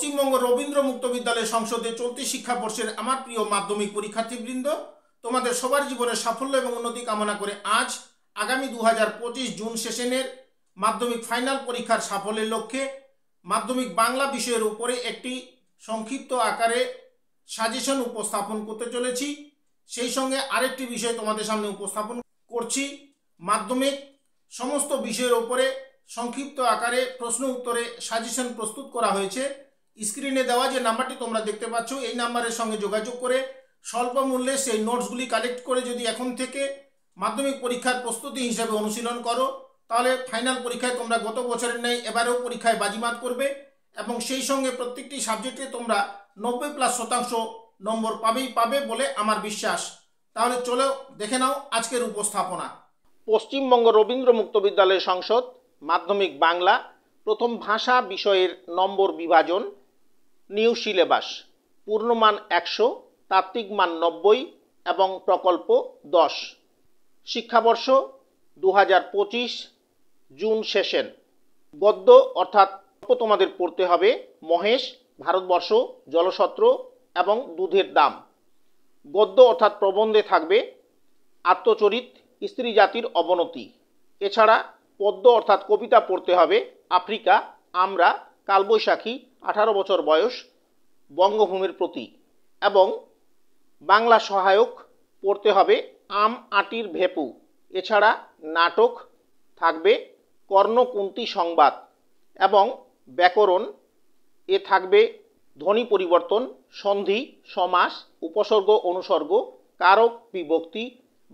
পশ্চিমবঙ্গ রবীন্দ্র মুক্ত বিদ্যালয় সংসদে চলতি শিক্ষাবর্ষের আমার প্রিয় মাধ্যমিক পরীক্ষার্থীবৃন্দ, তোমাদের সবার জীবনে সাফল্য এবং উন্নতি কামনা করে আজ আগামী 2025 জুন সেশনের মাধ্যমিক ফাইনাল পরীক্ষার সাফল্যের লক্ষ্যে মাধ্যমিক বাংলা বিষয়ের উপরে একটি সংক্ষিপ্ত আকারে সাজেশন উপস্থাপন করতে চলেছি। সেই সঙ্গে আরেকটি বিষয় তোমাদের সামনে উপস্থাপন করছি। মাধ্যমিক সমস্ত বিষয়ের উপরে সংক্ষিপ্ত আকারে প্রশ্ন উত্তরে সাজেশন প্রস্তুত করা হয়েছে। স্ক্রিনে দেওয়া যে নাম্বারটি তোমরা দেখতে পাচ্ছ, এই নাম্বারের সঙ্গে যোগাযোগ করে স্বল্প মূল্যে সেই নোটসগুলি কালেক্ট করে যদি এখন থেকে মাধ্যমিক পরীক্ষার প্রস্তুতি হিসাবে অনুশীলন করো, তাহলে ফাইনাল পরীক্ষায় তোমরা গত বছরের ন্যায় এবারেও পরীক্ষায় বাজিমাত করবে এবং সেই সঙ্গে প্রত্যেকটি সাবজেক্টে তোমরা 90+ শতাংশ নম্বর পাবে বলে আমার বিশ্বাস। তাহলে চলো দেখে নাও আজকের উপস্থাপনা। পশ্চিমবঙ্গ রবীন্দ্র মুক্ত বিদ্যালয় সংসদ মাধ্যমিক বাংলা প্রথম ভাষা বিষয়ের নম্বর বিভাজন, নিউ সিলেবাস, পূর্ণমান 100, তাত্ত্বিক মান 90 এবং প্রকল্প 10। শিক্ষাবর্ষ 2025 জুন সেশন। গদ্য অর্থাৎ তোমাদের পড়তে হবে মহেশ, ভারতবর্ষ, জলছত্র এবং দুধের দাম। গদ্য অর্থাৎ প্রবন্ধে থাকবে আত্মচরিত, স্ত্রী জাতির অবনতি। এছাড়া পদ্য অর্থাৎ কবিতা পড়তে হবে আফ্রিকা, আমরা, কালবৈশাখী, 18 বছর বয়স, বঙ্গভূমির প্রতি। এবং বাংলা সহায়ক পড়তে হবে আম আটির ভেপু। এছাড়া নাটক থাকবে কর্ণকুন্তী সংবাদ এবং ব্যাকরণ এ থাকবে ধ্বনি পরিবর্তন, সন্ধি, সমাস, উপসর্গ, অনুসর্গ, কারক, বিভক্তি,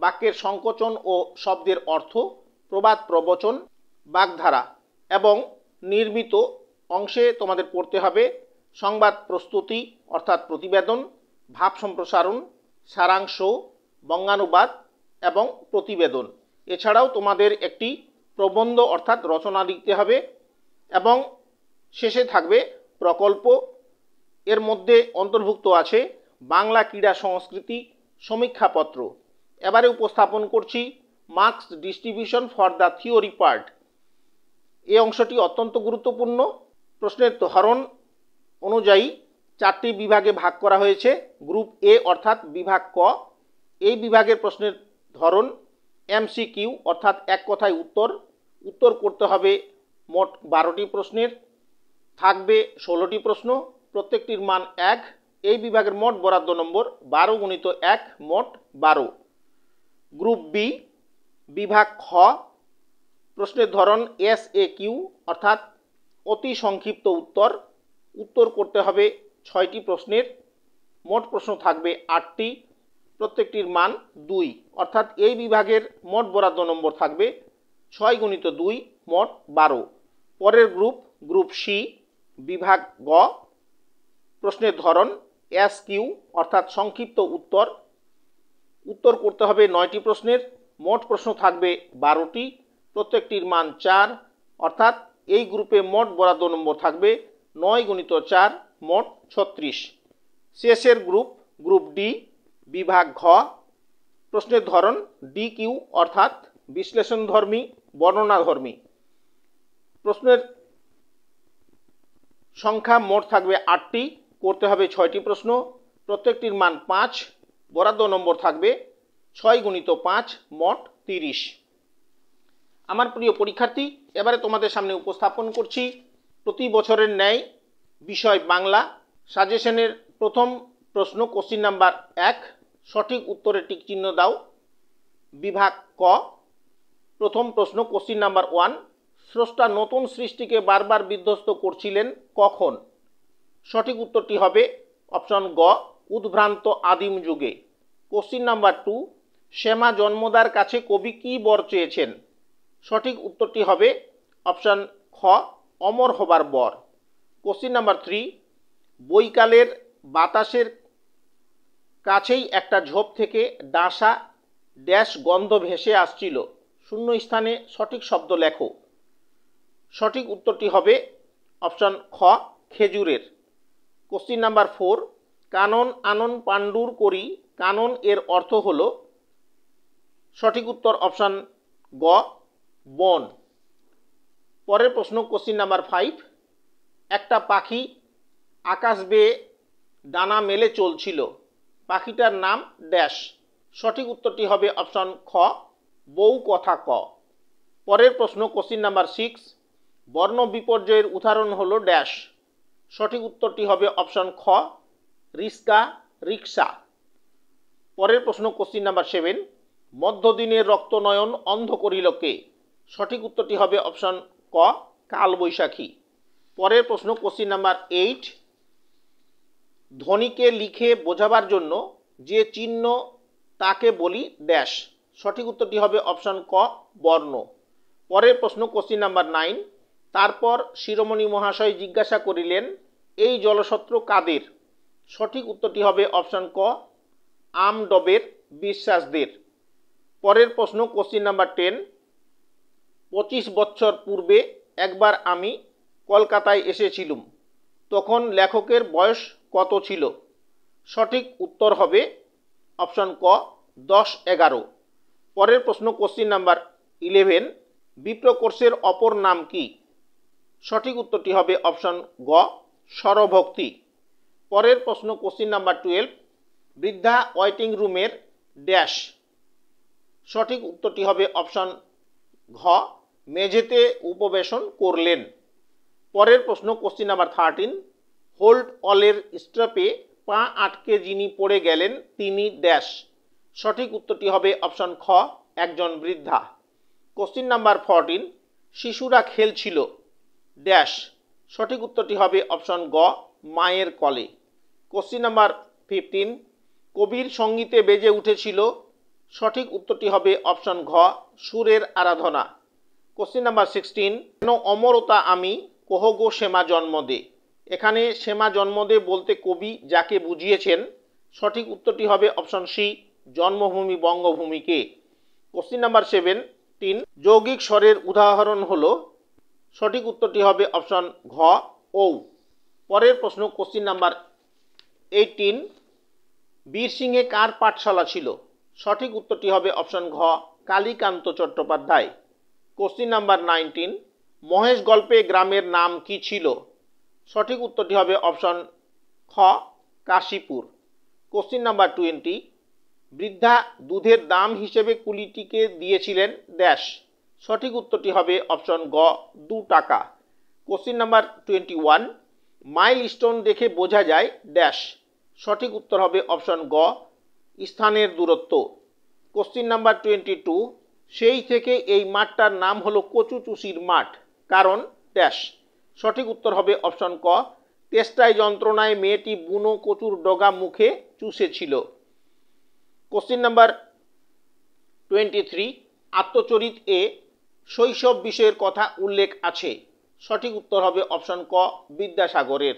বাক্যের সংকোচন ও শব্দের অর্থ, প্রবাদ প্রবচন, বাগধারা। এবং নির্মিত অংশে তোমাদের পড়তে হবে সংবাদ প্রস্তুতি অর্থাৎ প্রতিবেদন, ভাব সম্প্রসারণ, সারাংশ, বঙ্গানুবাদ এবং প্রতিবেদন। এছাড়াও তোমাদের একটি প্রবন্ধ অর্থাৎ রচনা লিখতে হবে এবং শেষে থাকবে প্রকল্প। এর মধ্যে অন্তর্ভুক্ত আছে বাংলা ক্রীড়া সংস্কৃতি সমীক্ষাপত্র। এবারে উপস্থাপন করছি marks distribution for the theory part. এই অংশটি অত্যন্ত গুরুত্বপূর্ণ। প্রশ্নের ধরন অনুযায়ী 4টি বিভাগে ভাগ করা হয়েছে। গ্রুপ এ অর্থাৎ বিভাগ ক, এই বিভাগের প্রশ্নের ধরন এমসিকিউ অর্থাৎ এক কথায় উত্তর করতে হবে মোট 12টি প্রশ্নের, থাকবে 16টি প্রশ্ন, প্রত্যেকটির মান 1। এই বিভাগের মোট বরাদ্দ নম্বর 12 × 1 মোট 12। গ্রুপ বি বিভাগ খ, প্রশ্নের ধরন এসএকিউ অর্থাৎ অতি সংক্ষিপ্ত উত্তর করতে হবে 6টি প্রশ্নের, মোট প্রশ্ন থাকবে 8টি, প্রত্যেকটির মান 2। অর্থাৎ এই বিভাগের মোট বরাদ্দ নম্বর থাকবে 6 × 2 মোট 12। পরের গ্রুপ সি বিভাগ গ, প্রশ্নের ধরন এসকিউ অর্থাৎ সংক্ষিপ্ত উত্তর করতে হবে 9টি প্রশ্নের, মোট প্রশ্ন থাকবে 12টি, প্রত্যেকটির মান 4। অর্থাৎ এই গ্রুপে মোট বরাদ্দ নম্বর থাকবে 9 × 4 মোট 36। শেষের গ্রুপ ডি বিভাগ ঘ, প্রশ্নের ধরন ডিকিউ অর্থাৎ বিশ্লেষণধর্মী বর্ণনাধর্মী। প্রশ্নের সংখ্যা মোট থাকবে 8টি, করতে হবে 6টি প্রশ্ন, প্রত্যেকটির মান 5, বরাদ্দ নম্বর থাকবে 6 × 5 মোট 30। আমার প্রিয় পরীক্ষার্থী, এবারে তোমাদের সামনে উপস্থাপন করছি প্রতি বছরের ন্যায় বিষয় বাংলা সাজেশনের প্রথম প্রশ্ন কোশ্চিন নাম্বার 1, সঠিক উত্তরে টিক চিহ্ন দাও। বিভাগ ক, প্রথম প্রশ্ন কোশ্চিন নাম্বার 1, স্রষ্টা নতুন সৃষ্টিকে বারবার বিধ্বস্ত করছিলেন কখন? সঠিক উত্তরটি হবে অপশন গ, উদ্ভ্রান্ত আদিম যুগে। কোশ্চিন নাম্বার 2, শ্যামা জন্মদার কাছে কবি কি বর চেয়েছেন? সঠিক উত্তরটি হবে অপশন খ, অমর হবার বর। কোশ্চিন নাম্বার 3, বৈকালের বাতাসের কাছেই একটা ঝোপ থেকে ডাসা ড্যাশ গন্ধ ভেসে আসছিল, শূন্যস্থানে সঠিক শব্দ লেখো। সঠিক উত্তরটি হবে অপশন খ, খেজুরের। কোশ্চিন নাম্বার 4, কানন আনন পাণ্ডুর করি, কানন এর অর্থ হলো? সঠিক উত্তর অপশন গ, বন। পরের প্রশ্ন কোশ্চিন নাম্বার 5, একটা পাখি আকাশ বেয়ে ডানা মেলে চলছিল, পাখিটার নাম ড্যাশ। সঠিক উত্তরটি হবে অপশন খ, বউ কথা ক। পরের প্রশ্ন কোশ্চিন নাম্বার 6, বর্ণ বিপর্যয়ের উদাহরণ হলো ড্যাশ। সঠিক উত্তরটি হবে অপশন খ, রিস্কা, রিক্সা। পরের প্রশ্ন কোশ্চিন নাম্বার 7, মধ্যদিনের রক্তনয়ন অন্ধ করিল কে? সঠিক উত্তরটি হবে অপশন ক, কালবৈশাখী। পরের প্রশ্ন কোশ্চিন নাম্বার 8, ধ্বনিকে লিখে বোঝাবার জন্য যে চিহ্ন তাকে বলি ড্যাশ। সঠিক উত্তরটি হবে অপশন ক, বর্ণ। পরের প্রশ্ন কোশ্চিন নাম্বার 9, তারপর শিরোমণি মহাশয় জিজ্ঞাসা করিলেন এই জলছত্র কাদের? সঠিক উত্তরটি হবে অপশন ক, আমডবের বিশ্বাসদের। পরের প্রশ্ন কোশ্চিন নাম্বার 10, 25 বছর পূর্বে একবার আমি কলকাতায় এসেছিলুম, তখন লেখকের বয়স কত ছিল? সঠিক উত্তর হবে অপশন ক, 10-11। পরের প্রশ্ন কোশ্চিন নাম্বার 11, বিপ্র কোর্সের অপর নাম কি? সঠিক উত্তরটি হবে অপশন গ, স্বরভক্তি। পরের প্রশ্ন কোশ্চিন নাম্বার 12, বৃদ্ধা ওয়েটিং রুমের ড্যাশ। সঠিক উত্তরটি হবে অপশন ঘ, মেঝেতে উপবেশন করলেন। পরের প্রশ্ন কোশ্চিন নাম্বার 13, হোল্ড অলের স্ট্রাপে পা আটকে যিনি পড়ে গেলেন তিনি ড্যাশ। সঠিক উত্তরটি হবে অপশন খ, একজন বৃদ্ধা। কোশ্চিন নাম্বার 14, শিশুরা খেলছিল ড্যাশ। সঠিক উত্তরটি হবে অপশন গ, মায়ের কোলে। কোশ্চিন নাম্বার 15, কবির সঙ্গীতে বেজে উঠেছিল। সঠিক উত্তরটি হবে অপশন ঘ, সুরের আরাধনা। কোশ্চিন নাম্বার 16, কেন অমরতা আমি কহগো শ্যামা জন্মদে? এখানে শ্যামা জন্মদে বলতে কবি যাকে বুঝিয়েছেন সঠিক উত্তরটি হবে অপশন সি, জন্মভূমি বঙ্গভূমিকে। কোশ্চিন নাম্বার 17, যৌগিক স্বরের উদাহরণ হলো। সঠিক উত্তরটি হবে অপশন ঘ, ঔ। পরের প্রশ্ন কোশ্চিন নাম্বার 18, বীরসিংহে কার পাঠশালা ছিল? সঠিক উত্তরটি হবে অপশন ঘ, কালীকান্ত চট্টোপাধ্যায়। কোশ্চিন নাম্বার 19, মহেশ গল্পে গ্রামের নাম কি ছিল? সঠিক উত্তরটি হবে অপশন খ, কাশীপুর। কোশ্চিন নাম্বার 20, বৃদ্ধা দুধের দাম হিসেবে কুলিটিকে দিয়েছিলেন ড্যাশ। সঠিক উত্তরটি হবে অপশন গ, 2 টাকা। কোশ্চিন নাম্বার 21, মাইল স্টোন দেখে বোঝা যায় ড্যাশ। সঠিক উত্তর হবে অপশন গ, স্থানের দূরত্ব। কোশ্চিন নাম্বার 22, সেই থেকে এই মাঠটার নাম হলো কচুচুষির মাঠ, কারণ ড্যাশ। সঠিক উত্তর হবে অপশন ক, তেষ্টায় যন্ত্রণায় মেয়েটি বুনো কচুর ডগা মুখে চুষেছিল। কোশ্চিন নাম্বার 23, আত্মচরিত এ শৈশব বিষয়ের কথা উল্লেখ আছে। সঠিক উত্তর হবে অপশন ক, বিদ্যাসাগরের।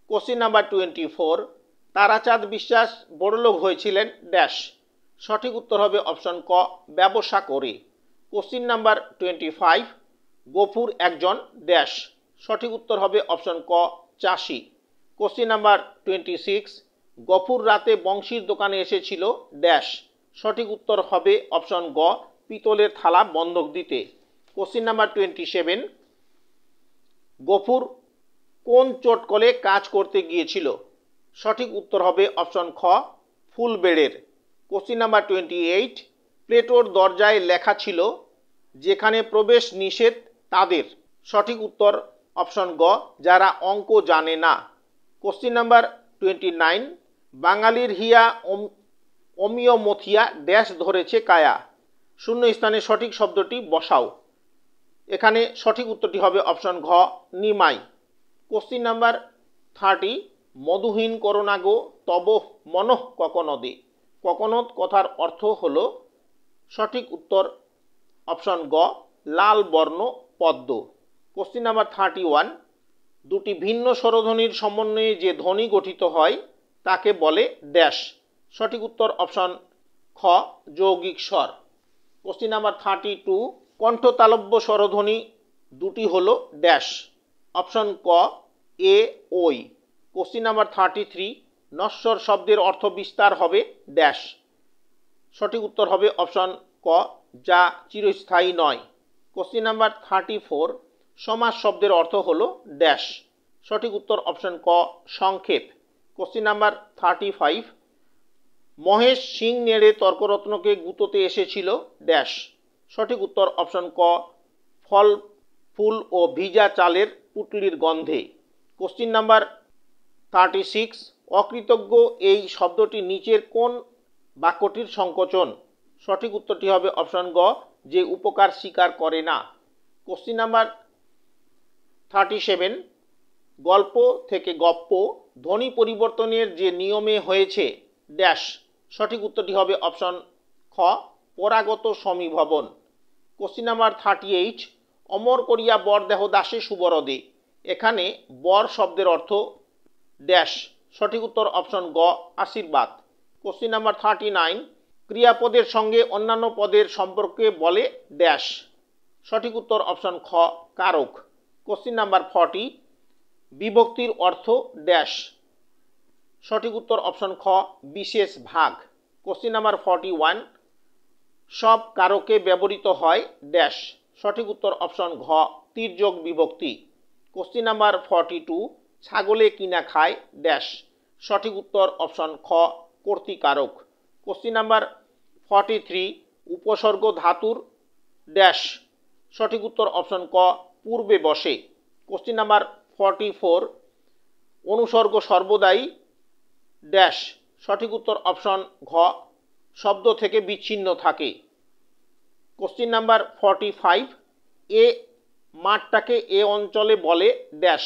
কোশ্চিন নাম্বার 24, তারাচাঁদ বিশ্বাস বড়লোক হয়েছিলেন ড্যাশ। সঠিক উত্তর হবে অপশন ক, ব্যবসা করে। কোশ্চিন নাম্বার 25, গফুর একজন ড্যাশ। সঠিক উত্তর হবে অপশন ক, চাষি। কোশ্চিন নাম্বার 26, গফুর রাতে বংশীর দোকানে এসেছিল ড্যাশ। সঠিক উত্তর হবে অপশন গ, পিতলের থালা বন্ধক দিতে। কোশ্চিন নাম্বার 27, গফুর কোন চটকলে কাজ করতে গিয়েছিল? সঠিক উত্তর হবে অপশন খ, ফুলবেড়ের। কোশ্চিন নাম্বার 28, প্লেটোর দরজায় লেখা ছিল যেখানে প্রবেশ নিষেধ তাদের। সঠিক উত্তর অপশন গ, যারা অঙ্ক জানে না। কোশ্চিন নাম্বার 29, বাঙালির হিয়া অমিয় মথিয়া ড্যাশ ধরেছে কায়া। শূন্য স্থানে সঠিক শব্দটি বসাও। এখানে সঠিক উত্তরটি হবে অপশন ঘ, নিমাই। কোশ্চিন নাম্বার 30, মধুহীন করোনা গো তব মনঃ ককনদে। ককনদ কথার অর্থ হলো। সঠিক উত্তর অপশন গ, লাল বর্ণ পদ্ম। কোশ্চিন নাম্বার 31, দুটি ভিন্ন স্বরধ্বনির সমন্বয়ে যে ধ্বনি গঠিত হয় তাকে বলে ড্যাশ। সঠিক উত্তর অপশন খ, যৌগিক স্বর। কোশ্চিন নাম্বার 32, কণ্ঠতালব্য স্বরধ্বনি দুটি হলো ড্যাশ। অপশন ক, এ, ওই। কোশ্চিন নাম্বার 33, নশ্বর শব্দের অর্থ বিস্তার হবে ড্যাশ। সঠিক উত্তর হবে অপশন ক, যা চিরস্থায়ী নয়। কোশ্চিন নাম্বার 34, সমাস শব্দের অর্থ হলো ড্যাশ। সঠিক উত্তর অপশন ক সংক্ষেপ। কোশ্চিন নাম্বার 35, মহেশ সিং নেড়ে তর্করত্নকে গুঁতোতে এসেছিল ড্যাশ। সঠিক উত্তর অপশন ক ফল ফুল ও ভিজা চালের পুটলির গন্ধে। কোশ্চিন নাম্বার 36, অকৃতজ্ঞ এই শব্দটি নিচের কোন বাক্যটির সংকোচন? সঠিক উত্তরটি হবে অপশন গ যে উপকার স্বীকার করে না। কোশ্চিন নাম্বার 37, গল্প থেকে গপ্প ধ্বনি পরিবর্তনের যে নিয়মে হয়েছে ড্যাশ। সঠিক উত্তরটি হবে অপশন খ পরাগত সমীভবন। কোশ্চিন নাম্বার 38, অমর করিয়া বর দেহ দাসে সুবরদে, এখানে বর শব্দের অর্থ ড্যাশ। সঠিক উত্তর অপশন গ আশীর্বাদ। কোশ্চিন নাম্বার 39, ক্রিয়াপদের সঙ্গে অন্যান্য পদের সম্পর্কে বলে ড্যাশ। সঠিক উত্তর অপশন খ কারক। কোশ্চিন নাম্বার 40, বিভক্তির অর্থ ড্যাশ। সঠিক উত্তর অপশন খ বিশেষ ভাগ। কোশ্চিন নাম্বার 41, সব কারকে ব্যবহৃত হয় ড্যাশ। সঠিক উত্তর অপশন ঘ তির্যক বিভক্তি। কোশ্চিন নাম্বার 42, ছাগলে কিনা খায় ড্যাশ। সঠিক উত্তর অপশন খ কর্তৃকারক। কোশ্চিন নাম্বার 43, উপসর্গ ধাতুর ড্যাশ। সঠিক উত্তর অপশন ক পূর্বে বসে। কোশ্চিন নাম্বার 44, অনুসর্গ সর্বদাই ড্যাশ। সঠিক উত্তর অপশন ঘ শব্দ থেকে বিচ্ছিন্ন থাকে। কোশ্চিন নাম্বার 45, এ মাঠটাকে এ অঞ্চলে বলে ড্যাশ।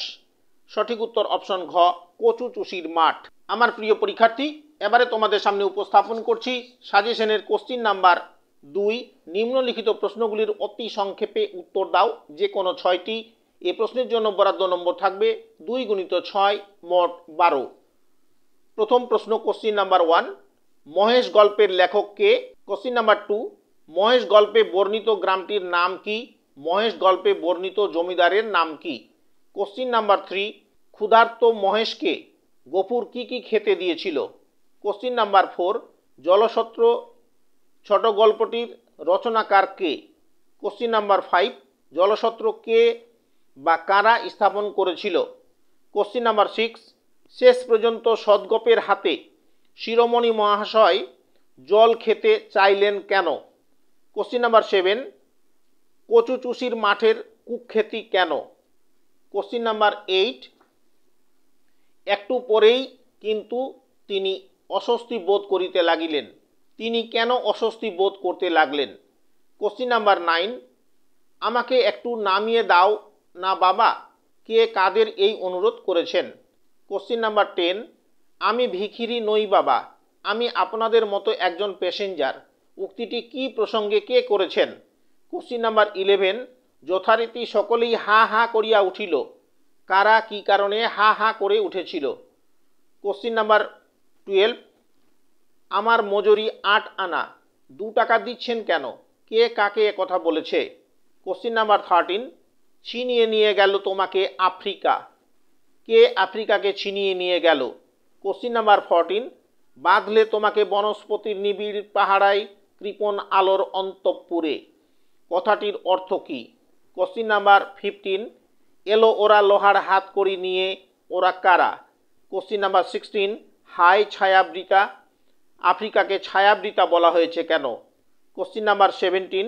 সঠিক উত্তর অপশন ঘ কচু চুষির মাঠ। আমার প্রিয় পরীক্ষার্থী, এবারে তোমাদের সামনে উপস্থাপন করছি সাজেশনের কোশ্চিন নাম্বার 2। নিম্নলিখিত প্রশ্নগুলির অতি সংক্ষেপে উত্তর দাও, যে কোনো 6টি। এই প্রশ্নের জন্য বরাদ্দ নম্বর থাকবে 2 × 6 মোট 12। প্রথম প্রশ্ন কোশ্চিন নাম্বার 1, মহেশ গল্পের লেখক কে? কোশ্চিন নাম্বার 2, মহেশ গল্পে বর্ণিত গ্রামটির নাম কি? মহেশ গল্পে বর্ণিত জমিদারের নাম কি? কোশ্চিন নাম্বার 3, ক্ষুধার্ত মহেশকে গফুর কি কি খেতে দিয়েছিল? কোশ্চিন নাম্বার 4, জলছত্র ছোট গল্পটির রচনাকার কে? কোশ্চিন নাম্বার 5, জলছত্র কে বা কারা স্থাপন করেছিল? কোশ্চিন নাম্বার 6, শেষ পর্যন্ত সদগোপের হাতে শিরোমণি মহাশয় জল খেতে চাইলেন কেন? কোশ্চিন নাম্বার 7, কচু চুষির মাঠের কুখ্যাতি কেন? কোশ্চিন নাম্বার 8, একটু পরেই কিন্তু তিনি অস্বস্তি বোধ করিতে লাগিলেন, তিনি কেন অস্বস্তি বোধ করতে লাগলেন? কোশ্চিন নাম্বার 9, আমাকে একটু নামিয়ে দাও না বাবা, কে কাদের এই অনুরোধ করেছেন? কোশ্চিন নাম্বার 10, আমি ভিখিরি নই বাবা, আমি আপনাদের মতো একজন প্যাসেঞ্জার, উক্তিটি কি প্রসঙ্গে কে করেছেন? কোশ্চিন নাম্বার 11, যথারীতি সকলেই হা হা করিয়া উঠিল, কারা কি কারণে হা হা করে উঠেছিল? কোশ্চিন নাম্বার 12, আমার মজুরি 8 আনা, 2 টাকা দিচ্ছেন কেন, কে কাকে কথা বলেছে? কোশ্চিন নাম্বার 13, ছিনিয়ে নিয়ে গেল তোমাকে আফ্রিকা, কে আফ্রিকাকে ছিনিয়ে নিয়ে গেল? কোশ্চিন নাম্বার 14, বাঁধলে তোমাকে বনস্পতির নিবিড় পাহাড়ায় কৃপণ আলোর অন্তঃপুরে, কথাটির অর্থ কি? কোশ্চিন নাম্বার 15, এলো ওরা লোহার হাত করি নিয়ে, ওরা কারা? কোশ্চিন নাম্বার 16, হাই ছায়াবৃতা, আফ্রিকাকে ছায়াবৃতা বলা হয়েছে কেন? কোশ্চিন নাম্বার 17,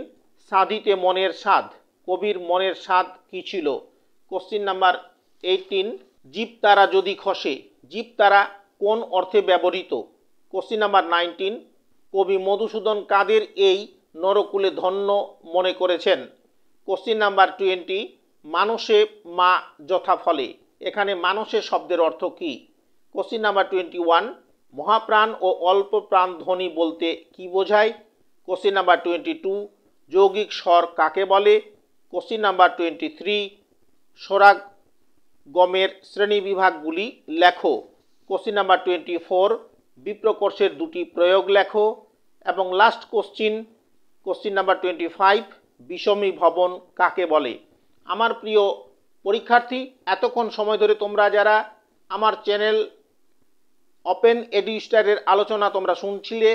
সাধিতে মনের স্বাদ, কবির মনের স্বাদ কি ছিল? কোশ্চিন নাম্বার 18, জীবতারা যদি খসে, জীবতারা কোন অর্থে ব্যবহৃত? কোশ্চিন নাম্বার 19, কবি মধুসূদন কাদের এই নরকুলে ধন্য মনে করেছেন? কোশ্চিন নাম্বার 20, মানুষে মা যথাফলে, এখানে মানুষের শব্দের অর্থ কি? কোশ্চিন নাম্বার 21, মহাপ্রাণ ও অল্প প্রাণ ধ্বনি বলতে কি বোঝায়? কোশ্চিন নাম্বার 22, যৌগিক স্বর কাকে বলে? কোশ্চিন নাম্বার 23, স্বরাগ গমের শ্রেণীবিভাগগুলি লেখো। কোশ্চিন নাম্বার 24, বিপ্রকর্ষের 2টি প্রয়োগ লেখো। এবং লাস্ট কোশ্চিন নাম্বার 25, বিষমী ভবন কাকে বলে? আমার প্রিয় পরীক্ষার্থী, এতক্ষণ সময় ধরে তোমরা যারা আমার চ্যানেল ওপেন এডুস্টারের আলোচনা তোমরা শুনছিলে,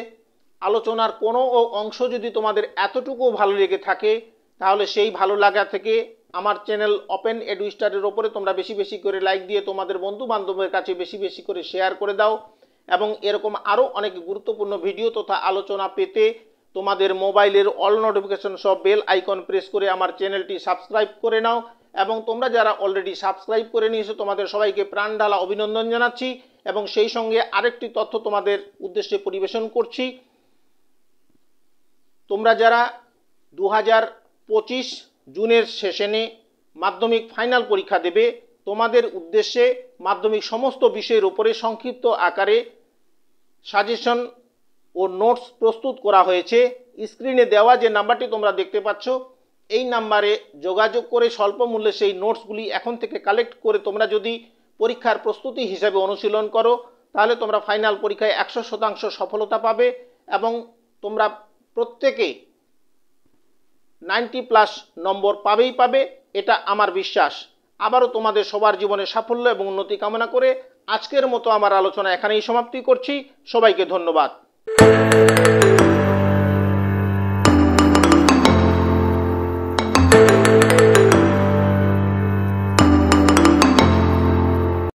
আলোচনার কোনো অংশ যদি তোমাদের এতটুকু ভালো লেগে থাকে, তাহলে সেই ভালো লাগা থেকে আমার চ্যানেল ওপেন এডু স্টারের ওপরে তোমরা বেশি বেশি করে লাইক দিয়ে তোমাদের বন্ধু বান্ধবের কাছে বেশি বেশি করে শেয়ার করে দাও এবং এরকম আরও অনেক গুরুত্বপূর্ণ ভিডিও তথা আলোচনা পেতে তোমাদের মোবাইলের অল নোটিফিকেশন সব বেল আইকন প্রেস করে আমার চ্যানেলটি সাবস্ক্রাইব করে নাও এবং তোমরা যারা অলরেডি সাবস্ক্রাইব করে নিয়েছো তোমাদের সবাইকে প্রাণ ঢালা অভিনন্দন জানাচ্ছি এবং সেই সঙ্গে আরেকটি তথ্য তোমাদের উদ্দেশ্যে পরিবেশন করছি। তোমরা যারা 2025 জুনের সেশনে মাধ্যমিক ফাইনাল পরীক্ষা দেবে তোমাদের উদ্দেশ্যে মাধ্যমিক সমস্ত বিষয়ের উপরে সংক্ষিপ্ত আকারে সাজেশন ও নোটস প্রস্তুত করা হয়েছে। স্ক্রিনে দেওয়া যে নাম্বারটি তোমরা দেখতে পাচ্ছ এই নাম্বারে যোগাযোগ করে স্বল্প মূল্যে সেই নোটসগুলি এখন থেকে কালেক্ট করে তোমরা যদি পরীক্ষার প্রস্তুতি হিসাবে অনুশীলন করো তাহলে তোমরা ফাইনাল পরীক্ষায় 100% সফলতা পাবে এবং তোমরা প্রত্যেকে 90+ নম্বর পাবে, এটা আমার বিশ্বাস। আবারও তোমাদের সবার জীবনে সাফল্য এবং উন্নতি কামনা করে আজকের মতো আমার আলোচনা এখানেই সমাপ্তি করছি। সবাইকে ধন্যবাদ।